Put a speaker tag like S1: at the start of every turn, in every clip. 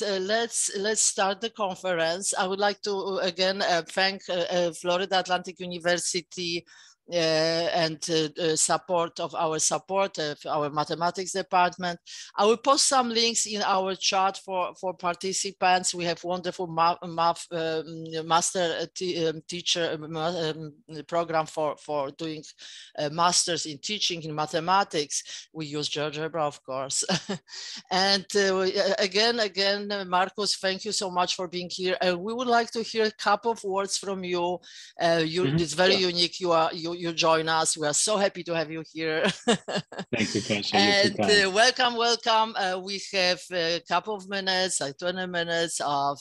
S1: let's start the conference. I would like to again thank Florida Atlantic University and support of our mathematics department. I will post some links in our chat for participants. We have wonderful math master teacher program for doing masters in teaching in mathematics. We use GeoGebra, of course. And again, Markus, thank you so much for being here. We would like to hear a couple of words from you. It's very unique. You join us. We are so happy to have you here.
S2: Thank you, Kasia.
S1: And welcome. We have a couple of minutes, like 20 minutes of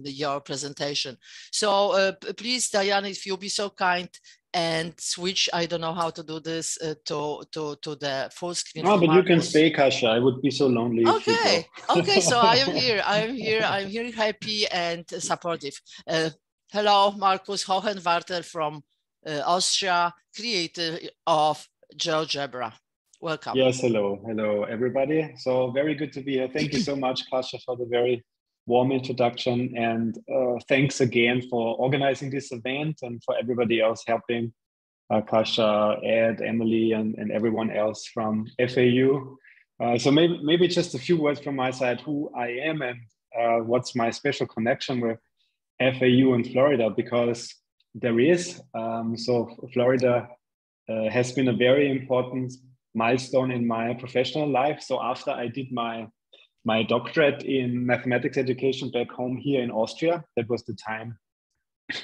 S1: your presentation. So please, Diane, if you'll be so kind and switch, I don't know how to do this, to the full screen.
S2: No, but Markus. You can stay, Kasia. I would be so lonely.
S1: Okay. Okay, so I am here. I'm here happy and supportive. Hello, Markus Hohenwarter from Austria, creator of GeoGebra. Welcome.
S2: Yes, hello everybody. So very good to be here. Thank you so much, Kasia, for the very warm introduction, and thanks again for organizing this event and for everybody else helping, Kasia, Ed, Emily, and everyone else from FAU. So maybe just a few words from my side, who I am and what's my special connection with FAU in Florida, because there is. So Florida has been a very important milestone in my professional life. So after I did my doctorate in mathematics education back home here in Austria, that was the time,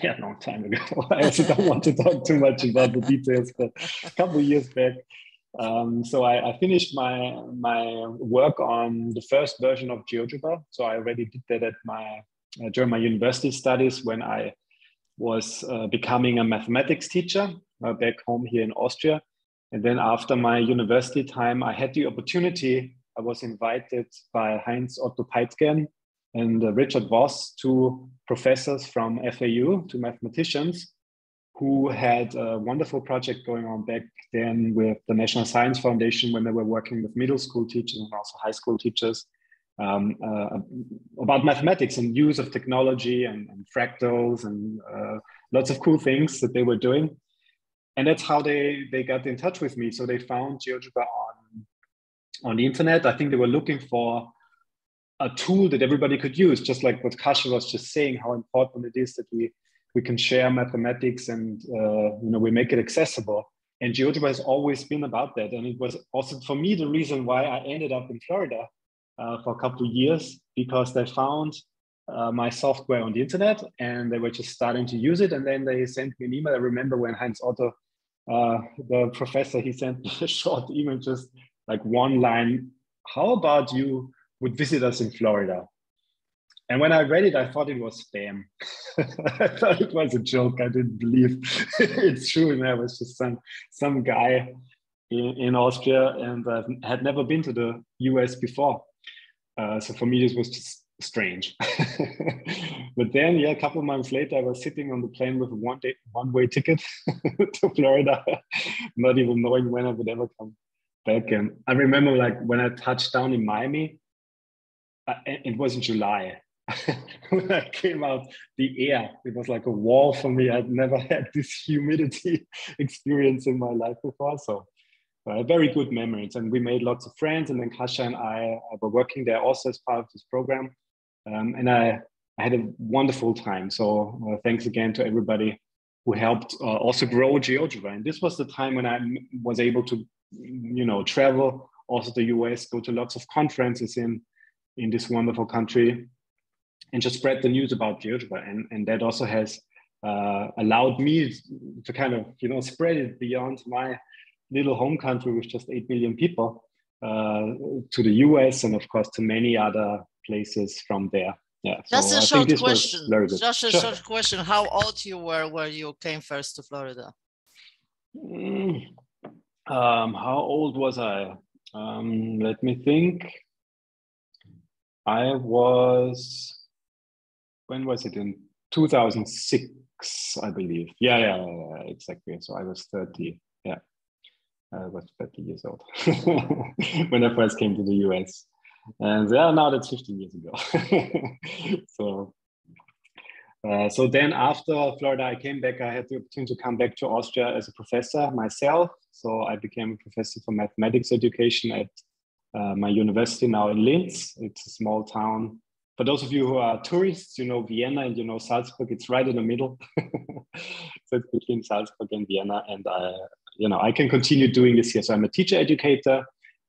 S2: a long time ago. I also don't want to talk too much about the details, but a couple of years back. So I finished my work on the first version of GeoGebra. So I already did that during my university studies when I was becoming a mathematics teacher back home here in Austria. And then after my university time, I had the opportunity, I was invited by Heinz Otto Peitgen and Richard Voss, two professors from FAU, two mathematicians, who had a wonderful project going on back then with the National Science Foundation when they were working with middle school teachers and also high school teachers about mathematics and use of technology and fractals and lots of cool things that they were doing. And that's how they got in touch with me. So they found GeoGebra on the internet. I think they were looking for a tool that everybody could use, just like what Kasia was just saying, how important it is that we can share mathematics and we make it accessible. And GeoGebra has always been about that. And it was also for me the reason why I ended up in Florida for a couple of years, because they found my software on the internet and they were just starting to use it. And then they sent me an email. I remember when Heinz Otto, the professor, he sent me a short email, just like one line, how about you would visit us in Florida? And when I read it, I thought it was spam. I thought it was a joke. I didn't believe it's true. And I was just some guy in Austria, and I had never been to the US before. So for me, this was just strange. But then, a couple of months later, I was sitting on the plane with a one-way ticket to Florida, not even knowing when I would ever come back. And I remember, like, when I touched down in Miami, it was in July. When I came out, the air, it was like a wall for me. I'd never had this humidity experience in my life before. So very good memories. And we made lots of friends. And then Kasia and I were working there also as part of this program. And I had a wonderful time. So thanks again to everybody who helped also grow GeoGebra. And this was the time when I was able to, travel also to the US, go to lots of conferences in this wonderful country, and just spread the news about GeoGebra. And that also has allowed me to kind of, spread it beyond my little home country with just 8 million people to the US and of course to many other places from there. Yeah.
S1: Just
S2: so
S1: a
S2: I
S1: short
S2: think this
S1: question.
S2: was very good.
S1: Just a short question. How old you were when you came first to Florida?
S2: How old was I? Let me think. I was, when was it? In 2006, I believe. Yeah, exactly. So I was 30. Yeah, I was 30 years old when I first came to the US. And yeah, now that's 15 years ago. So then after Florida, I came back. I had the opportunity to come back to Austria as a professor myself. So I became a professor for mathematics education at my university now in Linz. It's a small town. For those of you who are tourists, you know Vienna and you know Salzburg. It's right in the middle. So it's between Salzburg and Vienna. And I can continue doing this here. So I'm a teacher educator.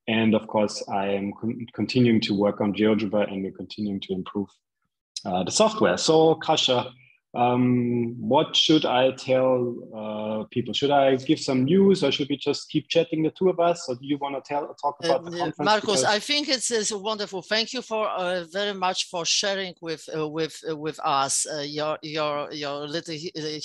S2: And of course, I am continuing to work on GeoGebra, and we're continuing to improve the software. So Kasia, what should I tell people? Should I give some news, or should we just keep chatting, the two of us? Or do you want to talk about the conference?
S1: Markus, I think it's wonderful. Thank you for very much for sharing with us your little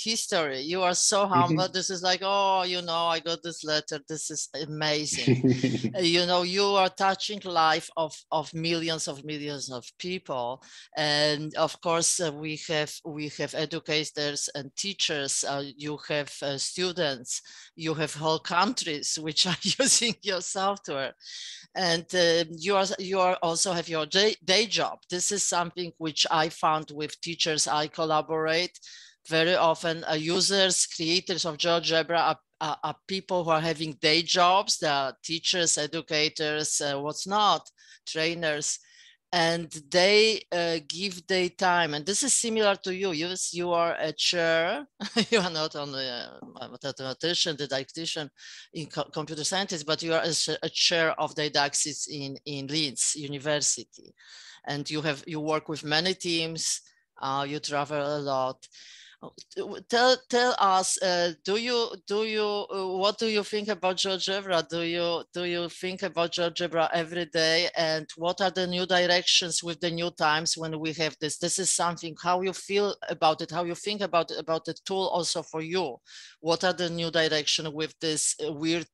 S1: history. You are so humble. This is like, oh, I got this letter. This is amazing. You are touching life of millions of people, and of course we have educators and teachers. You have students. You have whole countries which are using your software, and you also have your day job. This is something which I found with teachers I collaborate very often. Users, creators of GeoGebra are people who are having day jobs. They are teachers, educators, what's not, trainers. And they give their time. And this is similar to you. You are a chair. You are not only a mathematician, didactician in computer science, but you are a chair of didactics in Linz University. And you work with many teams. You travel a lot. Tell us, what do you think about GeoGebra? Do you think about GeoGebra every day? And what are the new directions with the new times when we have this? This is something, how you feel about it, how you think about the tool also for you. What are the new direction with this weird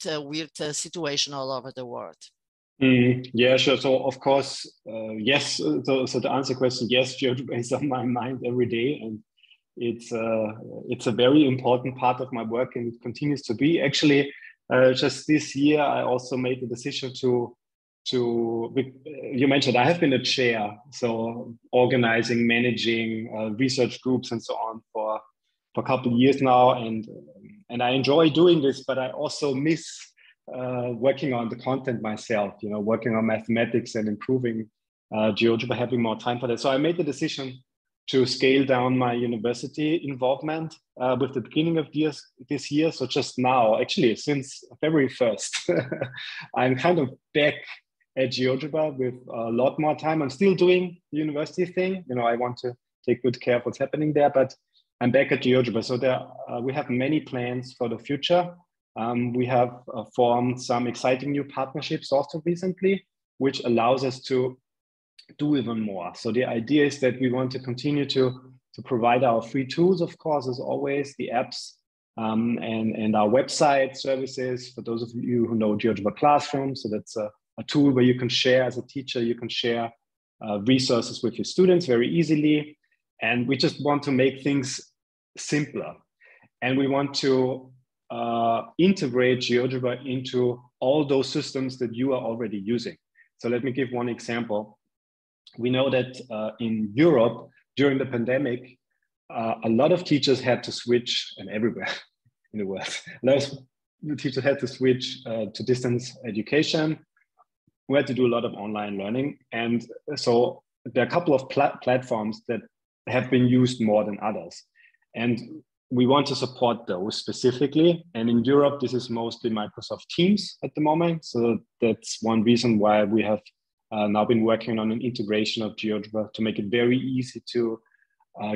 S1: situation all over the world?
S2: Yeah, sure. So of course, yes. So to answer the question, yes, GeoGebra is on my mind every day, and it's a very important part of my work, and it continues to be. Actually, just this year, I also made the decision to you mentioned I have been a chair, so organizing, managing research groups and so on for a couple of years now, and I enjoy doing this, but I also miss working on the content myself. Working on mathematics and improving GeoGebra, having more time for that. So I made the decision to scale down my university involvement with the beginning of this year. So just now, actually, since February 1st, I'm kind of back at GeoGebra with a lot more time. I'm still doing the university thing. I want to take good care of what's happening there, but I'm back at GeoGebra. So we have many plans for the future. We have formed some exciting new partnerships also recently, which allows us to do even more. So the idea is that we want to continue to provide our free tools, of course, as always, the apps and our website services. For those of you who know GeoGebra Classroom, so that's a tool where you can share as a teacher, you can share resources with your students very easily. And we just want to make things simpler. And we want to integrate GeoGebra into all those systems that you are already using. So let me give one example. We know that in Europe, during the pandemic, a lot of teachers had to switch, and everywhere in the world, a lot of teachers had to switch to distance education. We had to do a lot of online learning. And so there are a couple of platforms that have been used more than others. And we want to support those specifically. And in Europe, this is mostly Microsoft Teams at the moment. So that's one reason why we have now been working on an integration of GeoGebra to make it very easy to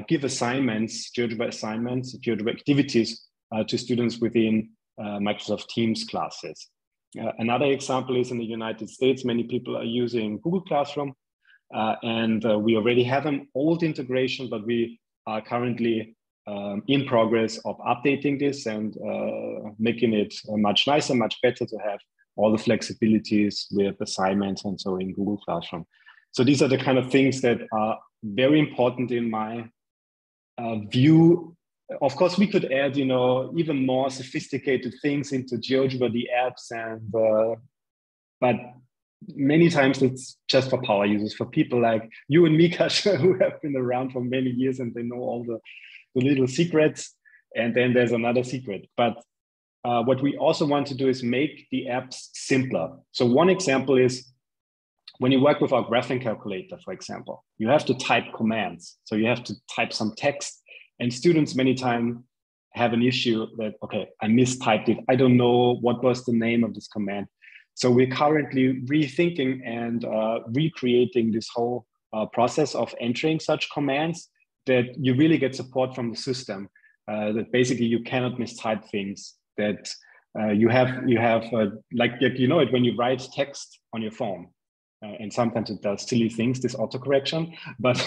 S2: give assignments, GeoGebra activities to students within Microsoft Teams classes. Another example is in the United States, many people are using Google Classroom, and we already have an old integration, but we are currently in progress of updating this and making it much nicer, much better to have all the flexibilities with assignments and so in Google Classroom. So these are the kind of things that are very important in my view. Of course, we could add, even more sophisticated things into GeoGebra, the apps, and but many times it's just for power users, for people like you and Mika, who have been around for many years and they know all the little secrets. And then there's another secret. But what we also want to do is make the apps simpler. So one example is when you work with our graphing calculator, for example, you have to type commands. So you have to type some text, and students many times have an issue that, okay, I mistyped it. I don't know what was the name of this command. So we're currently rethinking and recreating this whole process of entering such commands, that you really get support from the system, that basically you cannot mistype things, that you have like you know it when you write text on your phone. And sometimes it does silly things, this autocorrection, but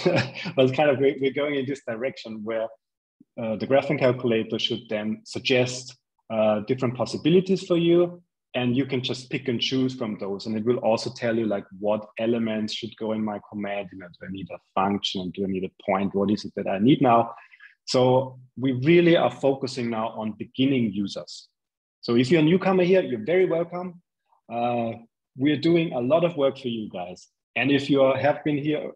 S2: but kind of we're going in this direction where the graphing calculator should then suggest different possibilities for you, and you can just pick and choose from those. And it will also tell you like what elements should go in my command. You know, do I need a function? Do I need a point? What is it that I need now? So we really are focusing now on beginning users. So if you're a newcomer here, you're very welcome. We're doing a lot of work for you guys. And if you have been here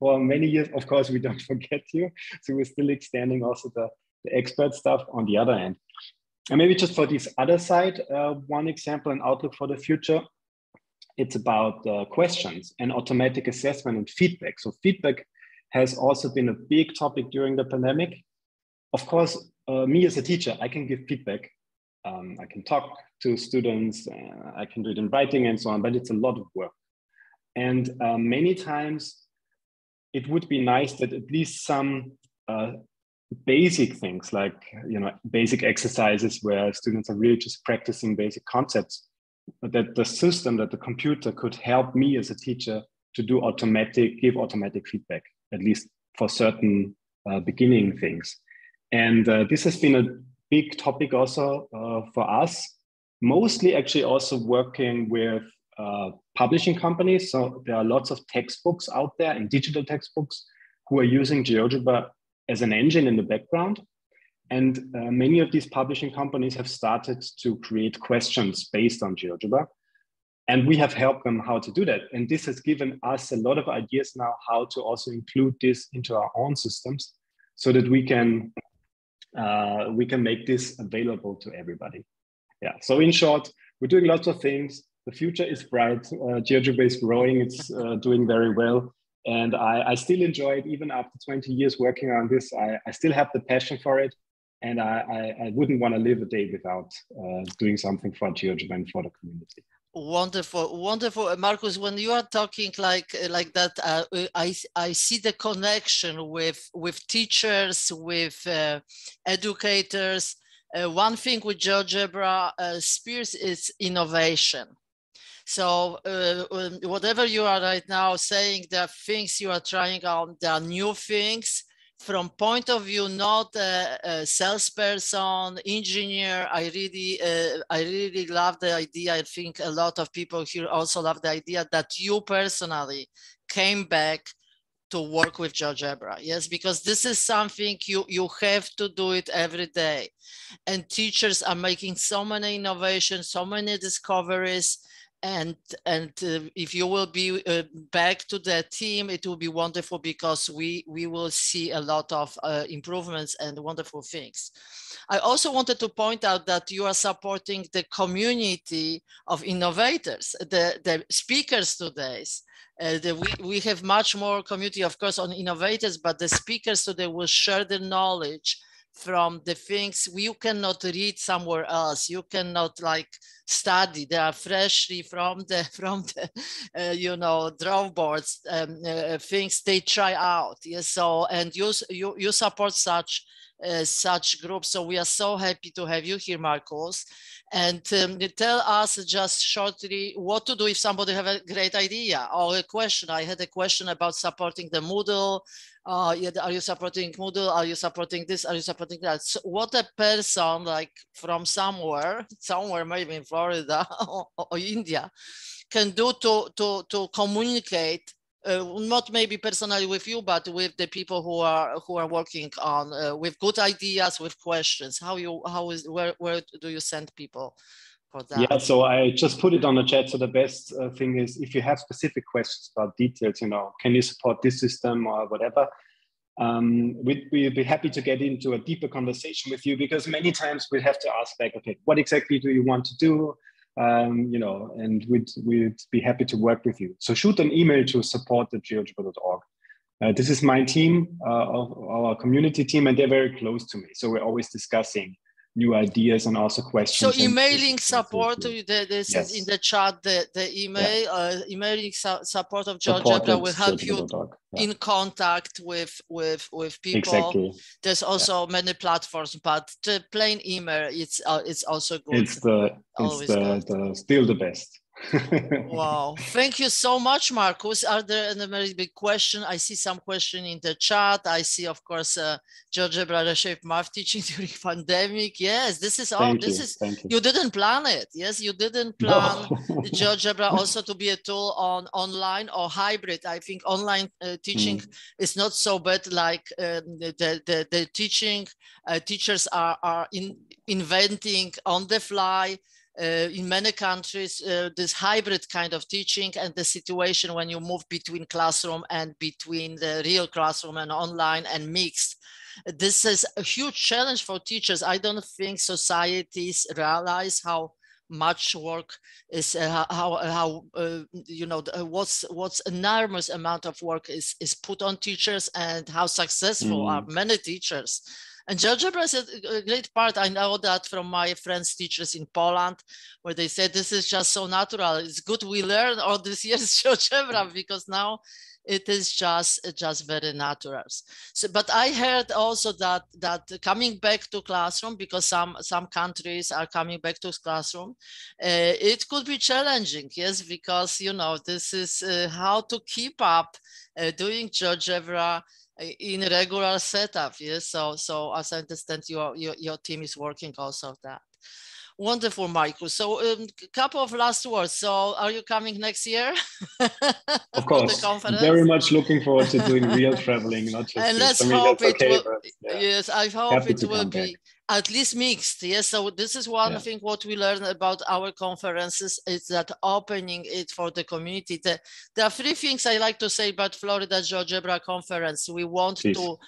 S2: for many years, of course, we don't forget you. So we're still extending also the expert stuff on the other end. And maybe just for this other side, one example and outlook for the future, it's about questions and automatic assessment and feedback. So feedback has also been a big topic during the pandemic. Of course, me as a teacher, I can give feedback. I can talk to students, I can do it in writing and so on, but it's a lot of work. And many times it would be nice that at least some basic things like, you know, basic exercises where students are really just practicing basic concepts, that the system, that the computer could help me as a teacher to do give automatic feedback, at least for certain beginning things. And this has been a big topic also for us, mostly actually also working with publishing companies. So there are lots of textbooks out there and digital textbooks who are using GeoGebra as an engine in the background. And many of these publishing companies have started to create questions based on GeoGebra. And we have helped them how to do that. And this has given us a lot of ideas now how to also include this into our own systems so that we can make this available to everybody. Yeah, so in short, we're doing lots of things. The future is bright. GeoGebra is growing. It's doing very well. And I still enjoy it, even after 20 years working on this. I still have the passion for it. And I wouldn't want to live a day without doing something for GeoGebra and for the community.
S1: Wonderful, wonderful, Markus. When you are talking like that, I see the connection with teachers, with educators. One thing with GeoGebra Spears is innovation. So whatever you are right now saying, there are things you are trying out. There are new things. From point of view, not a salesperson, engineer, I really love the idea. I think a lot of people here also love the idea that you personally came back to work with GeoGebra. Yes, because this is something you have to do it every day. And teachers are making so many innovations, so many discoveries. And if you will be back to the team, it will be wonderful, because we will see a lot of improvements and wonderful things. I also wanted to point out that you are supporting the community of innovators, the speakers today. We have much more community, of course, on innovators, but the speakers today will share the knowledge from the things you cannot read somewhere else. You cannot like study. They are freshly from the you know, draw boards, things they try out. Yes, so and you support such groups. So we are so happy to have you here, Markus. And tell us just shortly what to do if somebody have a great idea or a question. I had a question about supporting the Moodle. Yeah, are you supporting Moodle? Are you supporting this? Are you supporting that? So what a person like from somewhere maybe in Florida or India can do to communicate, not maybe personally with you, but with the people who are working on with good ideas, with questions. Where do you send people for that?
S2: Yeah, so I just put it on the chat. So the best thing is if you have specific questions about details, can you support this system or whatever? We'd be happy to get into a deeper conversation with you, because many times we have to ask back, okay, what exactly do you want to do? And we'd be happy to work with you. So shoot an email to support@geogebra.org. This is my team, our community team, and they're very close to me. So we're always discussing new ideas and also questions.
S1: So emailing support, this
S2: yes.
S1: is in the chat, the email, emailing support of GeoGebra will help you in contact with people.
S2: Exactly.
S1: There's also many platforms, but the plain email, it's also good.
S2: It's still the best.
S1: Wow, thank you so much, Markus. Are there any very big question? I see some question in the chat. I see, of course, GeoGebra reshaped math teaching during pandemic. Yes, this is all. You didn't plan it. Yes, you didn't plan GeoGebra also to be a tool on online or hybrid. I think online teaching is not so bad. Like the teaching teachers are inventing on the fly. In many countries, this hybrid kind of teaching, and the situation when you move between classroom and between the real classroom and online and mixed. This is a huge challenge for teachers. I don't think societies realize how much work is, what's enormous amount of work is put on teachers, and how successful are many teachers. And GeoGebra is a great part. I know that from my friends, teachers in Poland, where they said this is just so natural. It's good we learn all these years GeoGebra, because now it is just very natural. So, but I heard also that coming back to classroom, because some countries are coming back to classroom, it could be challenging. Yes, because this is how to keep up doing GeoGebra in a regular setup. Yes, so as I understand, your team is working also on that. Wonderful, Markus. So a couple of last words. So are you coming next year?
S2: Of course, very much looking forward to doing real traveling, not just
S1: and
S2: this.
S1: let's hope it will.
S2: Yeah.
S1: Yes, I hope it will be at least mixed. Yes, so this is one thing what we learn about our conferences, is that opening it for the community. There are three things I like to say about Florida GeoGebra Conference. We want to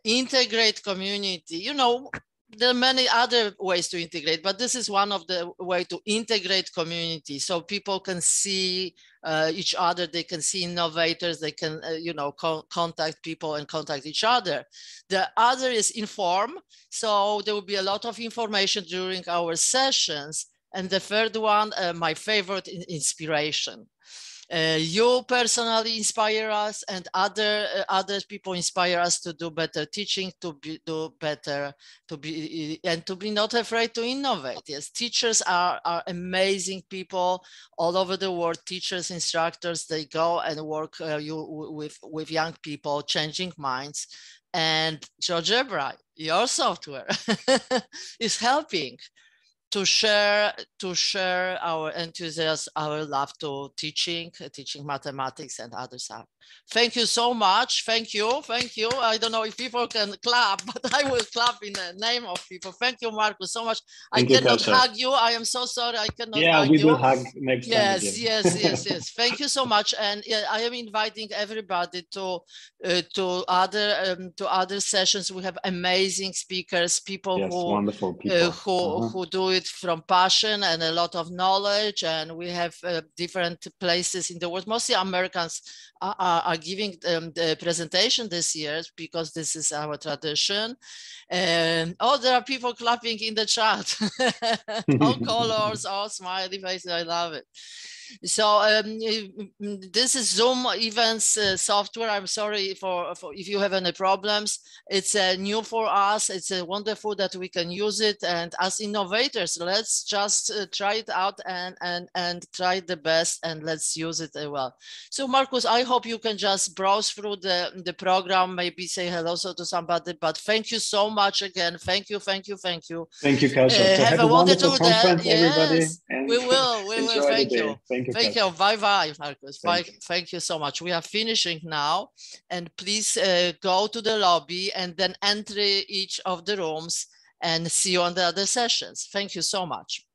S1: integrate community. There are many other ways to integrate, but this is one of the way to integrate community, so people can see each other, they can see innovators, they can contact people and contact each other. The other is inform, so there will be a lot of information during our sessions. And the third one, my favorite, inspiration. You personally inspire us, and other people inspire us to do better teaching, to be not afraid to innovate. Yes, teachers are amazing people all over the world. Teachers, instructors, they go and work with young people, changing minds. And GeoGebra, your software, is helping to share our enthusiasm, our love to teaching mathematics and other stuff. Thank you so much. Thank you. I don't know if people can clap, but I will clap in the name of people. Thank you, Markus, so much. I cannot hug you. I am so sorry. I cannot hug you.
S2: Yeah, we will hug next time again.
S1: Yes. Thank you so much. And I am inviting everybody to other sessions. We have amazing speakers, people
S2: wonderful people
S1: who do it from passion and a lot of knowledge. And we have different places in the world. Mostly Americans are giving the presentation this year, because this is our tradition. And there are people clapping in the chat. All colors, all smiley faces. I love it. So this is Zoom events software. I'm sorry for if you have any problems. It's new for us. It's wonderful that we can use it. And as innovators, let's just try it out and try the best, and let's use it well. So Markus, I hope you can just browse through the program, maybe say hello to somebody. But thank you so much again. Thank you.
S2: Thank you, Kasia. So have a wonderful conference, everybody.
S1: Yes, we will. Thank you.
S2: Thank you.
S1: Bye, Markus. Thank you so much. We are finishing now, and please go to the lobby and then enter each of the rooms and see you on the other sessions. Thank you so much.